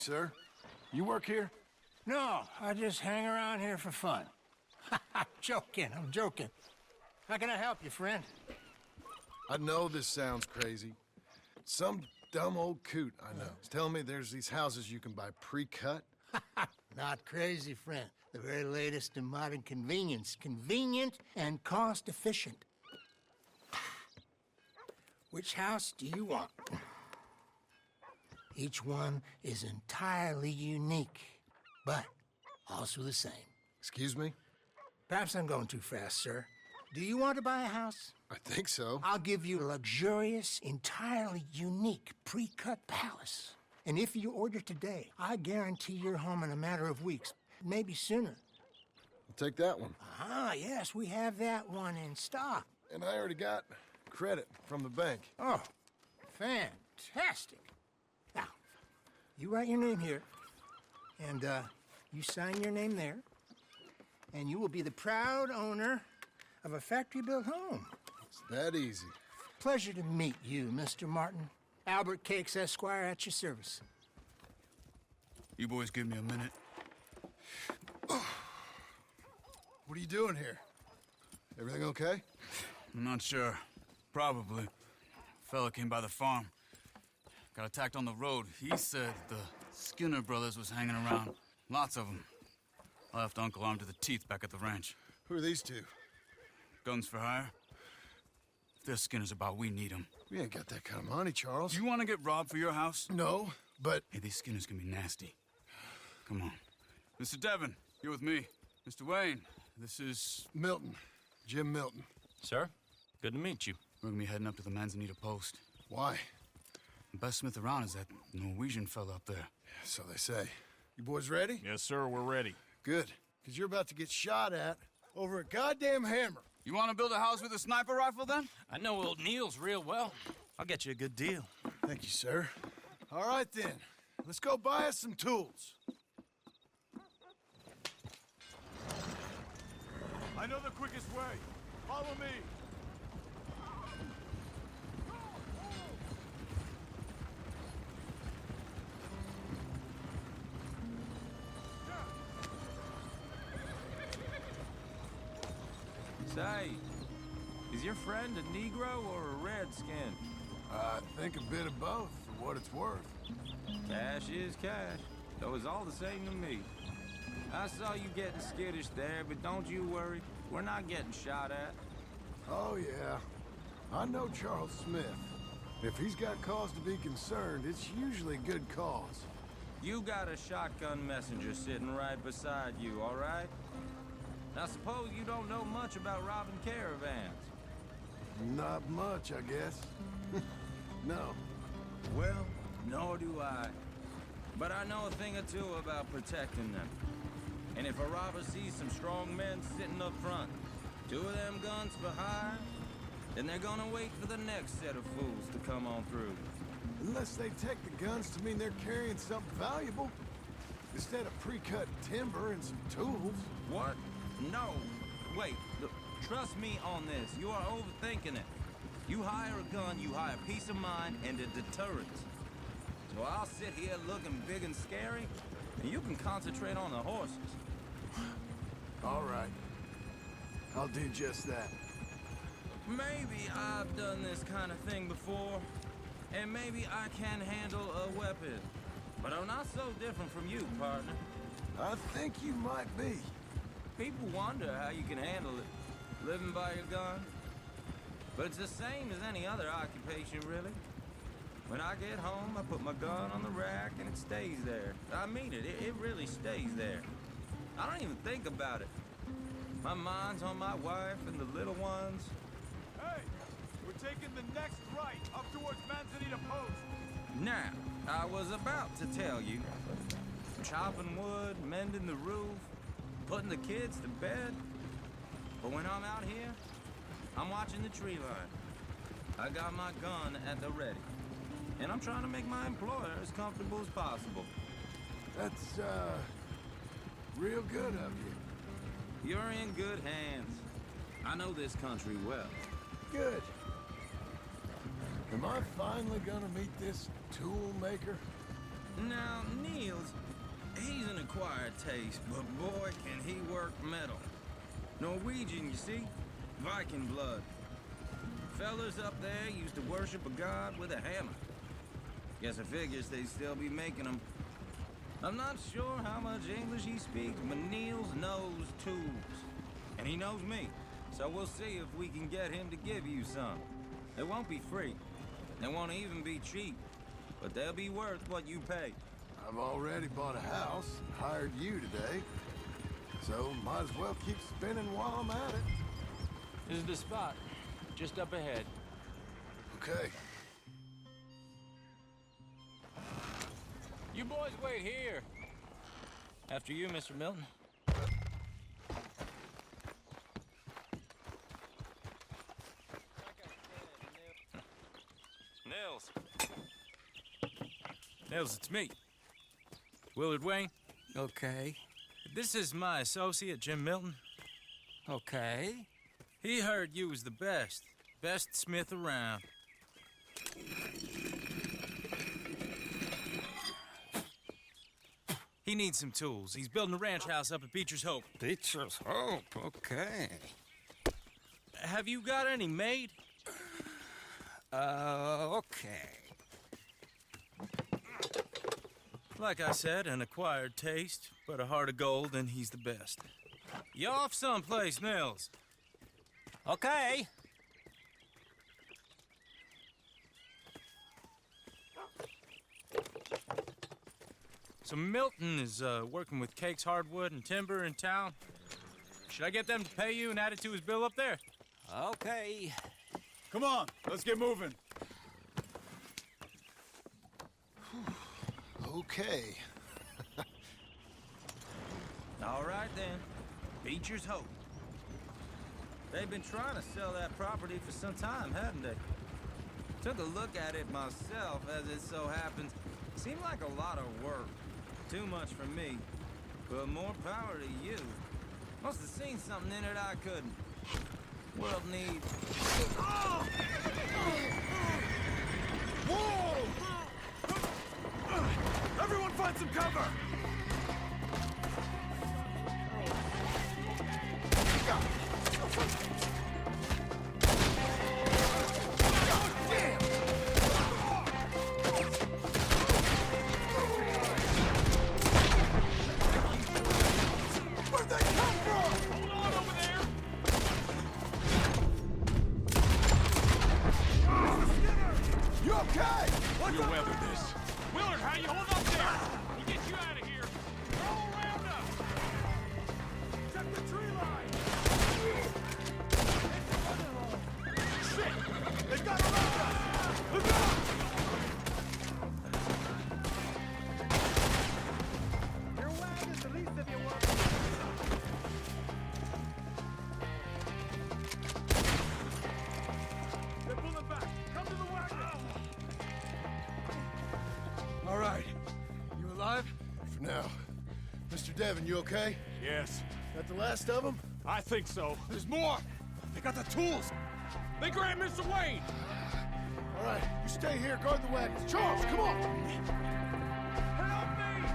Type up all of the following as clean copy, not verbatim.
Sir, you work here? No, I just hang around here for fun. I'm joking. How can I help you, friend? I know this sounds crazy. Some dumb old coot I know is telling me there's these houses you can buy pre-cut. Not crazy, friend. The very latest in modern convenience. Convenient and cost-efficient. Which house do you want? Each one is entirely unique, but also the same. Excuse me? Perhaps I'm going too fast, sir. Do you want to buy a house? I think so. I'll give you a luxurious, entirely unique pre-cut palace. And if you order today, I guarantee you're home in a matter of weeks, maybe sooner. I'll take that one. Ah, yes, we have that one in stock. And I already got credit from the bank. Oh, fantastic. Now, you write your name here, and you sign your name there, and you will be the proud owner of a factory-built home. It's that easy. Pleasure to meet you, Mr. Martin. Albert Cakes, Esquire, at your service. You boys give me a minute. What are you doing here? Everything okay? I'm not sure. Probably. Fella came by the farm. Got attacked on the road. He said the Skinner brothers was hanging around. Lots of them. I left Uncle armed to the teeth back at the ranch. Who are these two? Guns for hire? If they're Skinner's about, we need them. We ain't got that kind of money, Charles. You want to get robbed for your house? No, but... Hey, these Skinners can be nasty. Come on. Mr. Devon, you're with me. Mr. Wayne, this is... Milton. Jim Milton. Sir, good to meet you. We're gonna be heading up to the Manzanita post. Why? The best smith around is that Norwegian fella up there. Yeah, so they say. You boys ready? Yes, sir, we're ready. Good. Because you're about to get shot at over a goddamn hammer. You want to build a house with a sniper rifle, then? I know old Neil's real well. I'll get you a good deal. Thank you, sir. All right, then. Let's go buy us some tools. I know the quickest way. Follow me. Say, is your friend a Negro or a Redskin? I think a bit of both, for what it's worth. Cash is cash, though it's all the same to me. I saw you getting skittish there, but don't you worry. We're not getting shot at. Oh, yeah. I know Charles Smith. If he's got cause to be concerned, it's usually a good cause. You got a shotgun messenger sitting right beside you, all right? Now suppose you don't know much about robbing caravans. Not much, I guess. No. Well, nor do I. But I know a thing or two about protecting them. And if a robber sees some strong men sitting up front, 2 of them guns behind, then they're gonna wait for the next set of fools to come on through. Unless they take the guns to mean they're carrying something valuable. Instead of pre-cut timber and some tools. What? No. Wait, look, trust me on this. You are overthinking it. You hire a gun, you hire peace of mind and a deterrent. So I'll sit here looking big and scary, and you can concentrate on the horses. All right. I'll do just that. Maybe I've done this kind of thing before, and maybe I can handle a weapon. But I'm not so different from you, partner. I think you might be. People wonder how you can handle it, living by your gun. But it's the same as any other occupation, really. When I get home, I put my gun on the rack and it stays there. I mean it, it really stays there. I don't even think about it. My mind's on my wife and the little ones. Hey, we're taking the next right up towards Manzanita Post. Now, I was about to tell you, chopping wood, mending the roof, putting the kids to bed. But when I'm out here, I'm watching the tree line. I got my gun at the ready. And I'm trying to make my employer as comfortable as possible. That's, real good of you. You're in good hands. I know this country well. Good. Am I finally gonna meet this tool maker? Now, Niels, he's an acquired taste, but boy, can he work metal. Norwegian, you see? Viking blood. Fellas up there used to worship a god with a hammer. Guess I figures they'd still be making them. I'm not sure how much English he speaks, but Niels knows tools. And he knows me, so we'll see if we can get him to give you some. They won't be free. They won't even be cheap. But they'll be worth what you pay. I've already bought a house and hired you today. So might as well keep spinning while I'm at it. This is the spot, just up ahead. Okay. You boys wait here. After you, Mr. Milton. Nils. Nils, it's me. Willard Wayne. Okay. This is my associate, Jim Milton. Okay. He heard you was the best. Best smith around. He needs some tools. He's building a ranch house up at Beecher's Hope. Beecher's Hope, okay. Have you got any made? Okay. Like I said, an acquired taste, but a heart of gold, and he's the best. You off someplace, Nils? Okay. So Milton is working with Cakes Hardwood and Timber in town. Should I get them to pay you and add it to his bill up there? Okay. Come on, let's get moving. Okay. All right, then. Beecher's Hope. They've been trying to sell that property for some time, haven't they? Took a look at it myself, as it so happens. Seemed like a lot of work. Too much for me. But more power to you. Must have seen something in it I couldn't. World needs... Whoa! Everyone find some cover! Where'd they come from? Hold on over there! You okay? We'll weather this. Willard, how you hold up there? He gets you out of here. They're all around us. Check the tree line. Shit! They've got around us. Look out! Your wagon's the least of your work. They're pulling back. Come to the wagon. All right. You alive? For now. Mr. Devon, you okay? Yes, Got the last of them? I think so. There's more. They got the tools. They grabbed Mr. Wayne. All right. You stay here, guard the wagons. Charles, come on! Help me!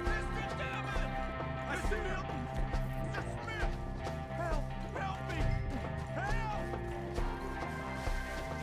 Mr. Devon! Mr. Milton! Mr. Smith! Help! Help me! Help!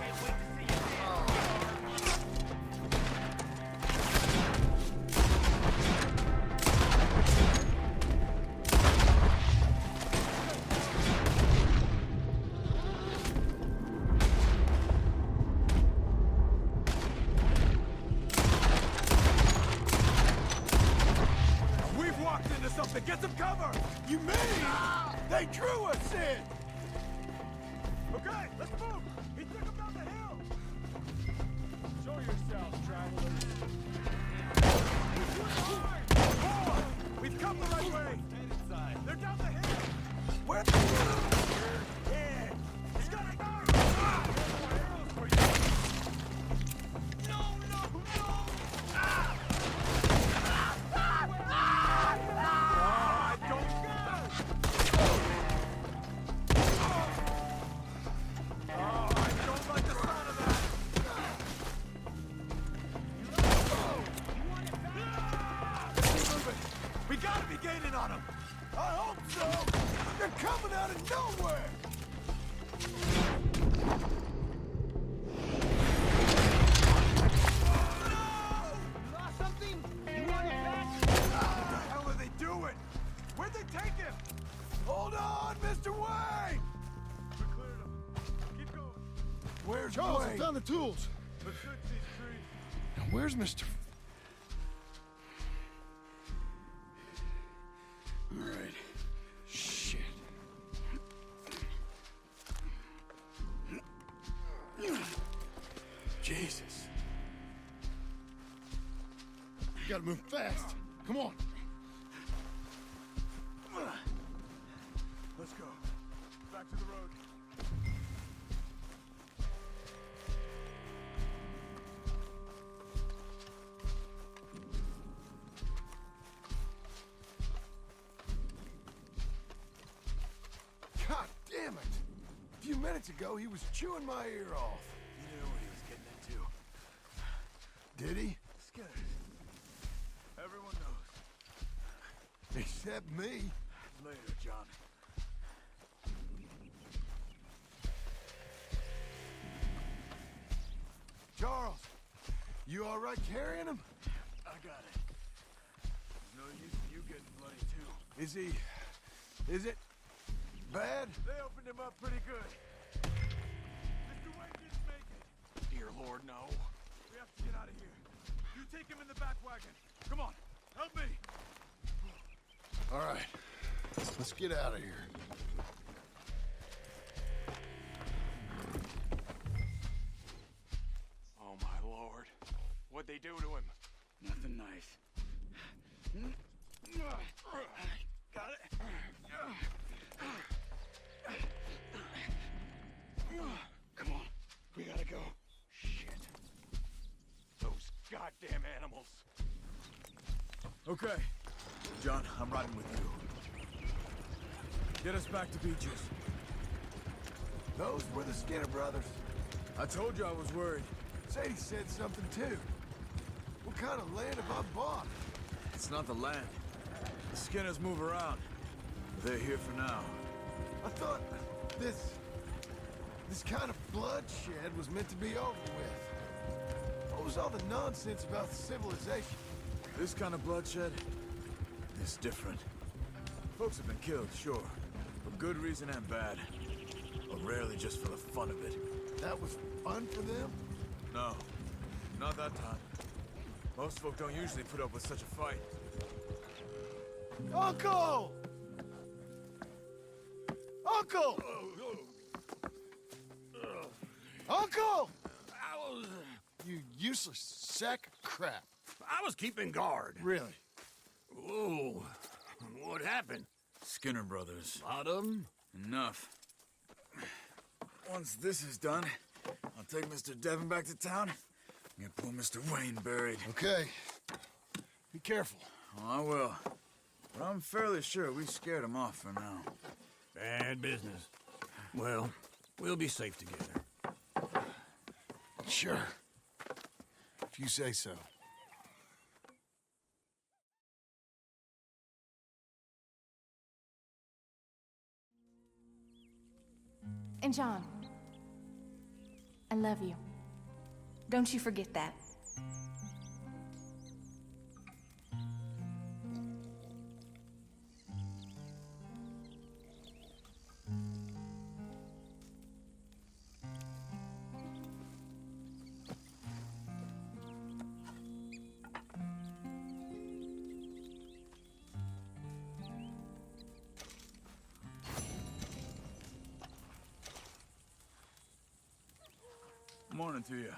Can't wait to see you dead. We've walked into something. Get some cover! You mean they drew us in? Okay, let's move! He took him down the hill! Show yourselves, travelers! Forward! We've come the right way! Head inside. They're down the hill! Where? Yeah! He's got a gun! Ah! More arrows for you! No, no, no! Ah! I don't I don't like the sound of that! We gotta be gaining on them! I hope so! They're coming out of nowhere! Lost something? You want it back? What the hell are they doing? Where'd they take him? Hold on, Mr. Wayne! We cleared him. Keep going. Where's Charles, I Wayne? found the tools. Let's search these trees. Now, where's Mr. All right. Shit. Jesus. You gotta move fast. Come on. Let's go. Back to the road. God damn it! A few minutes ago, he was chewing my ear off. He knew what he was getting into. Did he? Skinners. Everyone knows. Except me. Later, John. Charles, you all right carrying him? I got it. There's no use in you getting bloody too. Is it bad? They opened him up pretty good. Mr. Wayne didn't make it. Dear Lord, no. We have to get out of here. You take him in the back wagon. Come on, help me. All right, let's get out of here. Oh my Lord. What'd they do to him? Nothing nice. Got it. Come on. We gotta go. Shit. Those goddamn animals. Okay. John, I'm riding with you. Get us back to Beaches. Those were the Skinner brothers. I told you I was worried. Sadie said something too. What kind of land have I bought? It's not the land. The Skinners move around. They're here for now. I thought this kind of bloodshed was meant to be over with. What was all the nonsense about civilization? This kind of bloodshed is different. Folks have been killed, sure. For good reason and bad. But rarely just for the fun of it. That was fun for them? No, not that time. Most folk don't usually put up with such a fight. Uncle! Uncle! Uncle! You useless sack of crap. I was keeping guard. Really? Whoa. What happened? Skinner brothers. Lot of 'em? Enough. Once this is done, I'll take Mr. Devon back to town and get poor Mr. Wayne buried. Okay. Be careful. Oh, I will. But I'm fairly sure we scared him off for now. Bad business. Well, we'll be safe together. Sure. If you say so. And John, I love you. Don't you forget that. Morning to you.